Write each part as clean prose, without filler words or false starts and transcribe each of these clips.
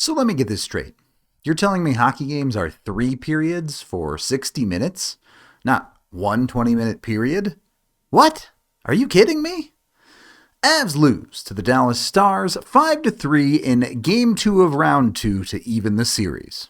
So let me get this straight. You're telling me hockey games are 3 periods for 60 minutes? Not one 20-minute period? What? Are you kidding me? Avs lose to the Dallas Stars 5-3 in Game 2 of Round 2 to even the series.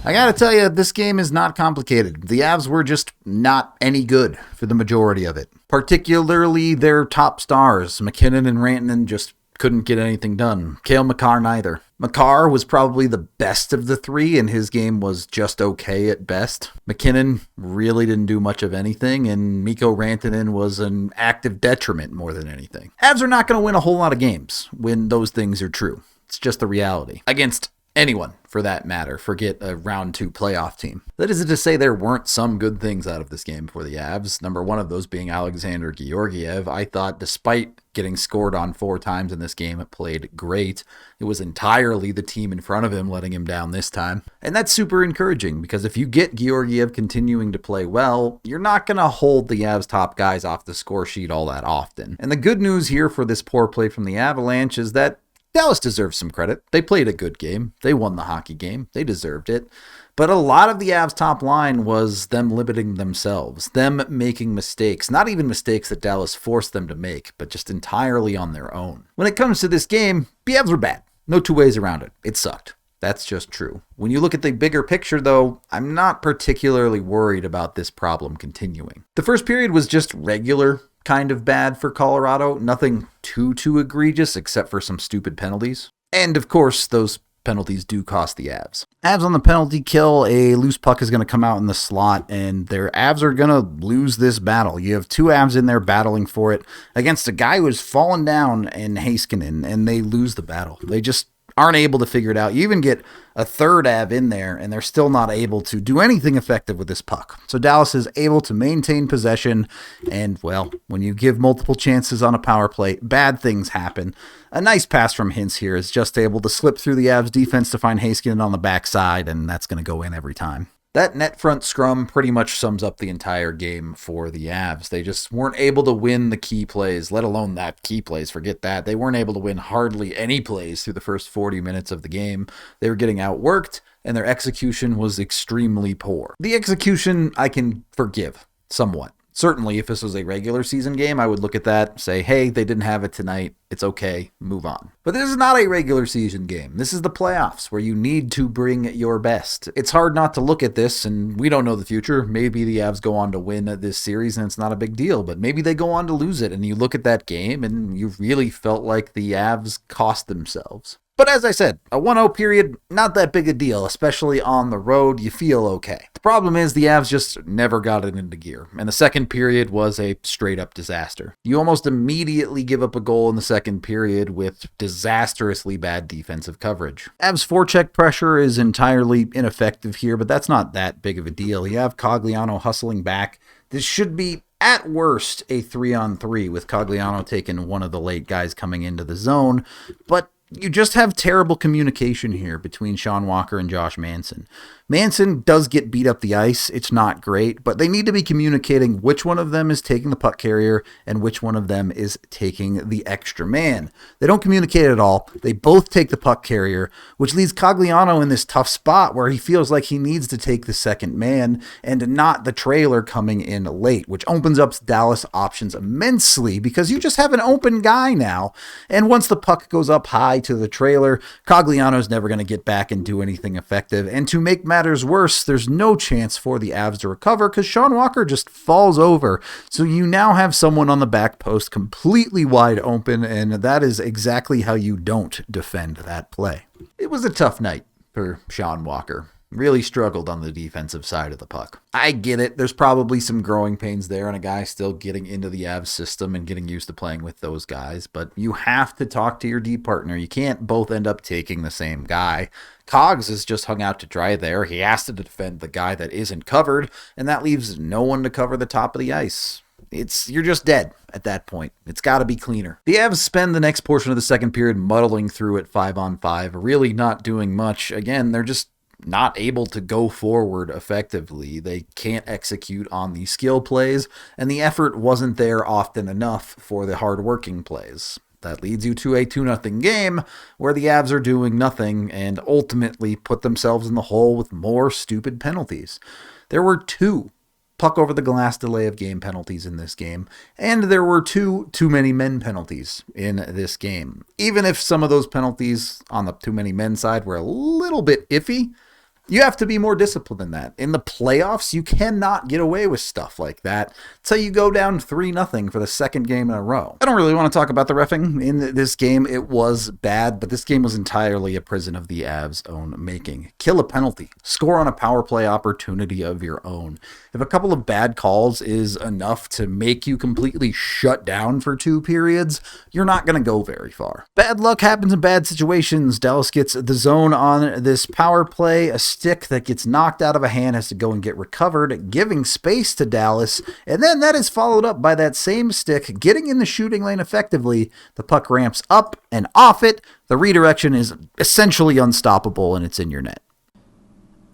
I gotta tell you, this game is not complicated. The Avs were just not any good for the majority of it. Particularly their top stars, McKinnon and Rantanen, just couldn't get anything done. Cale Makar neither. Makar was probably the best of the three, and his game was just okay at best. McKinnon really didn't do much of anything, and Mikko Rantanen was an active detriment more than anything. Avs are not going to win a whole lot of games when those things are true. It's just the reality. Against anyone, for that matter. Forget a round 2 playoff team. That isn't to say there weren't some good things out of this game for the Avs. Number one of those being Alexander Georgiev. I thought despite getting scored on 4 times in this game, it played great. It was entirely the team in front of him letting him down this time. And that's super encouraging because if you get Georgiev continuing to play well, you're not going to hold the Avs top guys off the score sheet all that often. And the good news here for this poor play from the Avalanche is that Dallas deserves some credit. They played a good game. They won the hockey game. They deserved it. But a lot of the Avs' top line was them limiting themselves, them making mistakes, not even mistakes that Dallas forced them to make, but just entirely on their own. When it comes to this game, the Avs were bad. No two ways around it. It sucked. That's just true. When you look at the bigger picture, though, I'm not particularly worried about this problem continuing. The first period was just regular kind of bad for Colorado. Nothing too egregious except for some stupid penalties. And of course, those penalties do cost the Avs. Avs on the penalty kill, a loose puck is going to come out in the slot, and their Avs are going to lose this battle. You have 2 Avs in there battling for it against a guy who has fallen down in Heiskanen, and they lose the battle. They just aren't able to figure it out. You even get a third Av in there, and they're still not able to do anything effective with this puck. So Dallas is able to maintain possession, and, well, when you give multiple chances on a power play, bad things happen. A nice pass from Hintz here is just able to slip through the Avs defense to find Heiskanen on the backside, and that's going to go in every time. That net front scrum pretty much sums up the entire game for the Avs. They just weren't able to win the key plays, let alone that key plays. Forget that. They weren't able to win hardly any plays through the first 40 minutes of the game. They were getting outworked, and their execution was extremely poor. The execution I can forgive somewhat. Certainly, if this was a regular season game, I would look at that, say, hey, they didn't have it tonight. It's okay. Move on. But this is not a regular season game. This is the playoffs where you need to bring your best. It's hard not to look at this, and we don't know the future. Maybe the Avs go on to win this series, and it's not a big deal. But maybe they go on to lose it, and you look at that game, and you really felt like the Avs cost themselves. But as I said, a 1-0 period, not that big a deal, especially on the road. You feel okay. The problem is the Avs just never got it into gear, and the second period was a straight-up disaster. You almost immediately give up a goal in the second period with disastrously bad defensive coverage. Avs' forecheck pressure is entirely ineffective here, but that's not that big of a deal. You have Cogliano hustling back. This should be, at worst, a 3-on-3 with Cogliano taking one of the late guys coming into the zone, but you just have terrible communication here between Sean Walker and Josh Manson. Manson does get beat up the ice. It's not great, but they need to be communicating which one of them is taking the puck carrier and which one of them is taking the extra man. They don't communicate at all. They both take the puck carrier, which leaves Cogliano in this tough spot where he feels like he needs to take the second man and not the trailer coming in late, which opens up Dallas options immensely because you just have an open guy now. And once the puck goes up high to the trailer, Cogliano's never going to get back and do anything effective. And to make matters worse, there's no chance for the Avs to recover because Sean Walker just falls over. So you now have someone on the back post completely wide open, and that is exactly how you don't defend that play. It was a tough night for Sean Walker. Really struggled on the defensive side of the puck. I get it. There's probably some growing pains there and a guy still getting into the Avs system and getting used to playing with those guys, but you have to talk to your D partner. You can't both end up taking the same guy. Cogs is just hung out to dry there. He has to defend the guy that isn't covered, and that leaves no one to cover the top of the ice. You're just dead at that point. It's got to be cleaner. The Avs spend the next portion of the second period muddling through it 5-on-5, really not doing much. Again, they're just not able to go forward effectively. They can't execute on the skill plays, and the effort wasn't there often enough for the hard-working plays. That leads you to a 2-0 game where the Avs are doing nothing and ultimately put themselves in the hole with more stupid penalties. There were 2 puck over the glass delay of game penalties in this game, and there were 2 too many men penalties in this game. Even if some of those penalties on the too many men side were a little bit iffy, you have to be more disciplined than that. In the playoffs, you cannot get away with stuff like that until you go down 3-0 for the second game in a row. I don't really want to talk about the reffing in this game. It was bad, but this game was entirely a prison of the Avs' own making. Kill a penalty. Score on a power play opportunity of your own. If a couple of bad calls is enough to make you completely shut down for 2 periods, you're not going to go very far. Bad luck happens in bad situations. Dallas gets the zone on this power play. A stick that gets knocked out of a hand has to go and get recovered, giving space to Dallas, and then that is followed up by that same stick getting in the shooting lane effectively. The puck ramps up and off it. The redirection is essentially unstoppable, and it's in your net.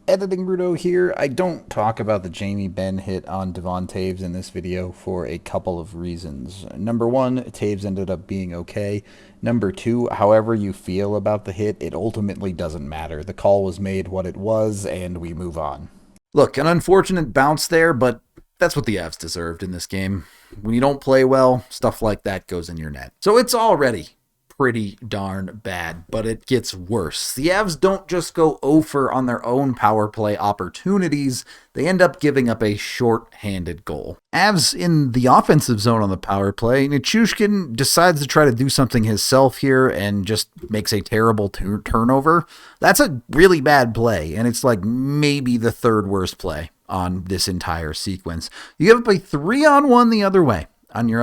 Editing Bruto here. I don't talk about the Jamie Benn hit on Devon Toews in this video for a couple of reasons. Number 1, Toews ended up being okay. Number 2, however you feel about the hit, it ultimately doesn't matter. The call was made what it was, and we move on. Look, an unfortunate bounce there, but that's what the Avs deserved in this game. When you don't play well, stuff like that goes in your net. So it's already pretty darn bad, but it gets worse. The Avs don't just go 0 on their own power play opportunities, they end up giving up a short-handed goal. Avs in the offensive zone on the power play, Nichushkin decides to try to do something himself here and just makes a terrible turnover. That's a really bad play, and it's like maybe the 3rd worst play on this entire sequence. You give up a 3-on-1 the other way. On your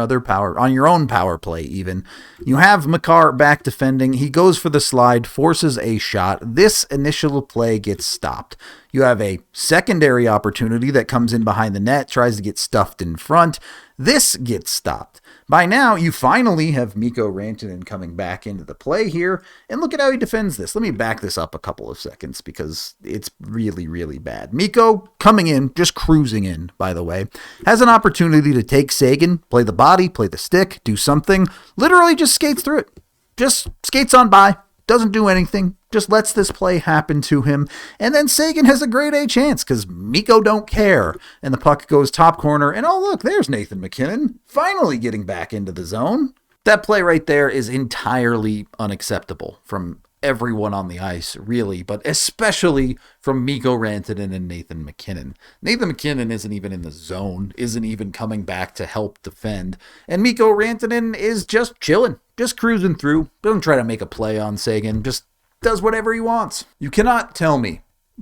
own power play even. You have Makar back defending. He goes for the slide, forces a shot. This initial play gets stopped. You have a secondary opportunity that comes in behind the net, tries to get stuffed in front. This gets stopped. By now, you finally have Mikko Rantanen coming back into the play here, and look at how he defends this. Let me back this up a couple of seconds because it's really, really bad. Mikko coming in, just cruising in, by the way, has an opportunity to take Seguin, play the body, play the stick, do something, literally just skates through it. Just skates on by. Doesn't do anything, just lets this play happen to him, and then Seguin has a grade A chance because Mikko don't care, and the puck goes top corner, and oh look, there's Nathan MacKinnon, finally getting back into the zone. That play right there is entirely unacceptable from everyone on the ice, really, but especially from Mikko Rantanen and Nathan MacKinnon. Nathan MacKinnon isn't even in the zone, isn't even coming back to help defend, and Mikko Rantanen is just chilling, just cruising through, doesn't try to make a play on Seguin, just does whatever he wants. You cannot tell me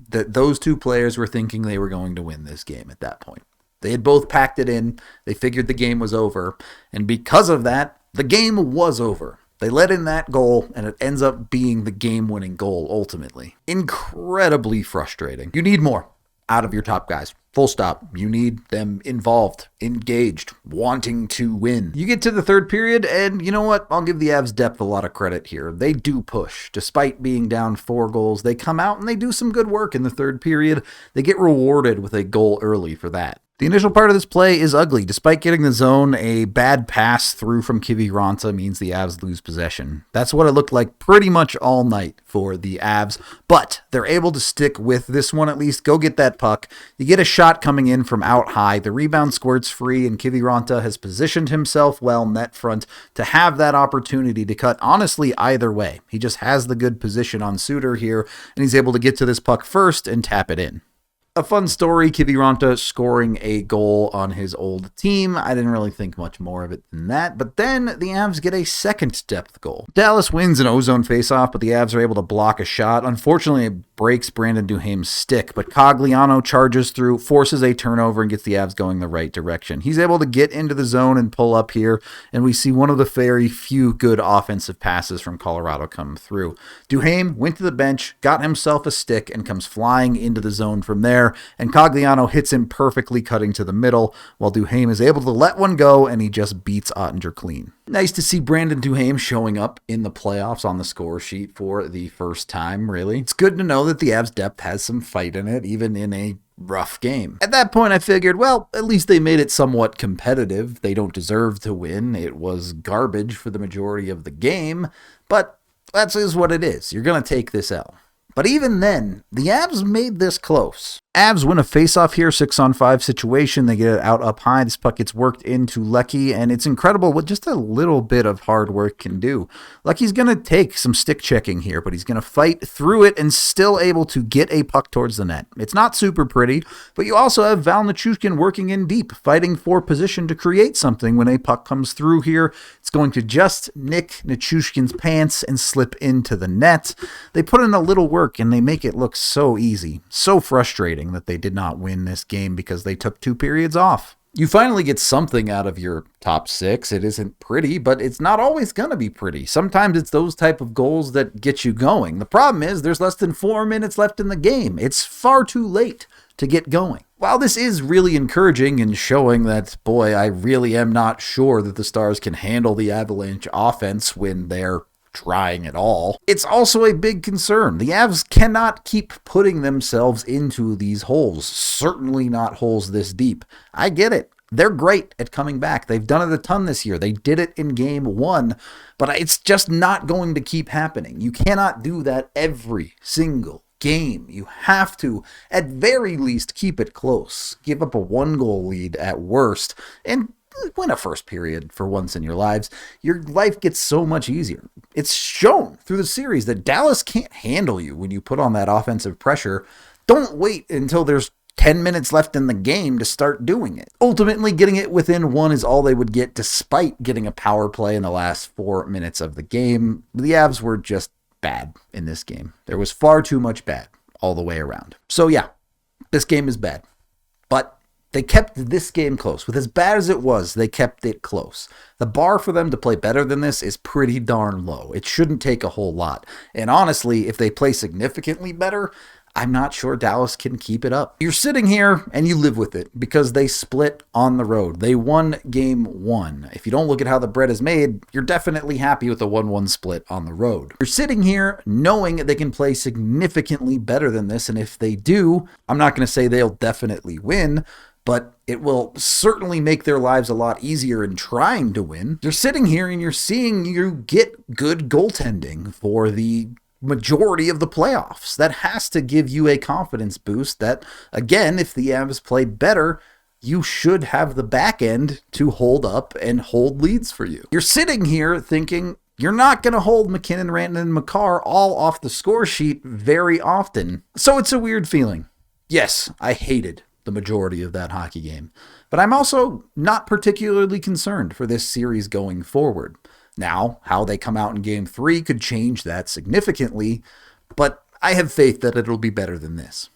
that those 2 players were thinking they were going to win this game at that point. They had both packed it in, they figured the game was over, and because of that, the game was over. They let in that goal, and it ends up being the game-winning goal, ultimately. Incredibly frustrating. You need more out of your top guys. Full stop. You need them involved, engaged, wanting to win. You get to the 3rd period, and you know what? I'll give the Avs depth a lot of credit here. They do push. Despite being down 4 goals, they come out and they do some good work in the 3rd period. They get rewarded with a goal early for that. The initial part of this play is ugly. Despite getting the zone, a bad pass through from Kiviranta means the Avs lose possession. That's what it looked like pretty much all night for the Avs, but they're able to stick with this one at least. Go get that puck. You get a shot coming in from out high. The rebound squirts free, and Kiviranta has positioned himself well net front to have that opportunity to cut honestly either way. He just has the good position on Suter here, and he's able to get to this puck first and tap it in. A fun story, Kiviranta scoring a goal on his old team. I didn't really think much more of it than that, but then the Avs get a second depth goal. Dallas wins an ozone faceoff, but the Avs are able to block a shot. Unfortunately, it breaks Brandon Duhaime's stick, but Cogliano charges through, forces a turnover, and gets the Avs going the right direction. He's able to get into the zone and pull up here, and we see one of the very few good offensive passes from Colorado come through. Duhaime went to the bench, got himself a stick, and comes flying into the zone from there. And Cogliano hits him perfectly, cutting to the middle, while Duhaime is able to let one go, and he just beats Ottinger clean. Nice to see Brandon Duhaime showing up in the playoffs on the score sheet for the first time, really. It's good to know that the Avs depth has some fight in it, even in a rough game. At that point, I figured, well, at least they made it somewhat competitive. They don't deserve to win. It was garbage for the majority of the game, but that is what it is. You're going to take this L. But even then, the Avs made this close. Avs win a face-off here, 6-on-5 situation. They get it out up high. This puck gets worked into Lecky, and it's incredible what just a little bit of hard work can do. Lecky's going to take some stick checking here, but he's going to fight through it and still able to get a puck towards the net. It's not super pretty, but you also have Val Nichushkin working in deep, fighting for position to create something when a puck comes through here. It's going to just nick Nichushkin's pants and slip into the net. They put in a little work, and they make it look so easy, so frustrating that they did not win this game because they took 2 periods off. You finally get something out of your top 6. It isn't pretty, but it's not always going to be pretty. Sometimes it's those type of goals that get you going. The problem is there's less than 4 minutes left in the game. It's far too late to get going. While this is really encouraging and showing that, boy, I really am not sure that the Stars can handle the Avalanche offense when they're trying at all, it's also a big concern. The Avs cannot keep putting themselves into these holes, certainly not holes this deep. I get it. They're great at coming back. They've done it a ton this year. They did it in game 1, but it's just not going to keep happening. You cannot do that every single game. You have to, at very least, keep it close. Give up a 1-goal lead at worst, and win a first period for once in your lives. Your life gets so much easier. It's shown through the series that Dallas can't handle you when you put on that offensive pressure. Don't wait until there's 10 minutes left in the game to start doing it. Ultimately, getting it within 1 is all they would get despite getting a power play in the last 4 minutes of the game. The Avs were just bad in this game. There was far too much bad all the way around. So yeah, this game is bad. But they kept this game close. With as bad as it was, they kept it close. The bar for them to play better than this is pretty darn low. It shouldn't take a whole lot. And honestly, if they play significantly better, I'm not sure Dallas can keep it up. You're sitting here and you live with it because they split on the road. They won game 1. If you don't look at how the bread is made, you're definitely happy with the 1-1 split on the road. You're sitting here knowing they can play significantly better than this, and if they do, I'm not going to say they'll definitely win, but it will certainly make their lives a lot easier in trying to win. You're sitting here and you're seeing you get good goaltending for the majority of the playoffs. That has to give you a confidence boost that, again, if the Avs play better, you should have the back end to hold up and hold leads for you. You're sitting here thinking you're not going to hold McKinnon, Rantanen, and Makar all off the score sheet very often. So it's a weird feeling. Yes, I hated the majority of that hockey game, but I'm also not particularly concerned for this series going forward. Now, how they come out in game 3 could change that significantly, but I have faith that it'll be better than this.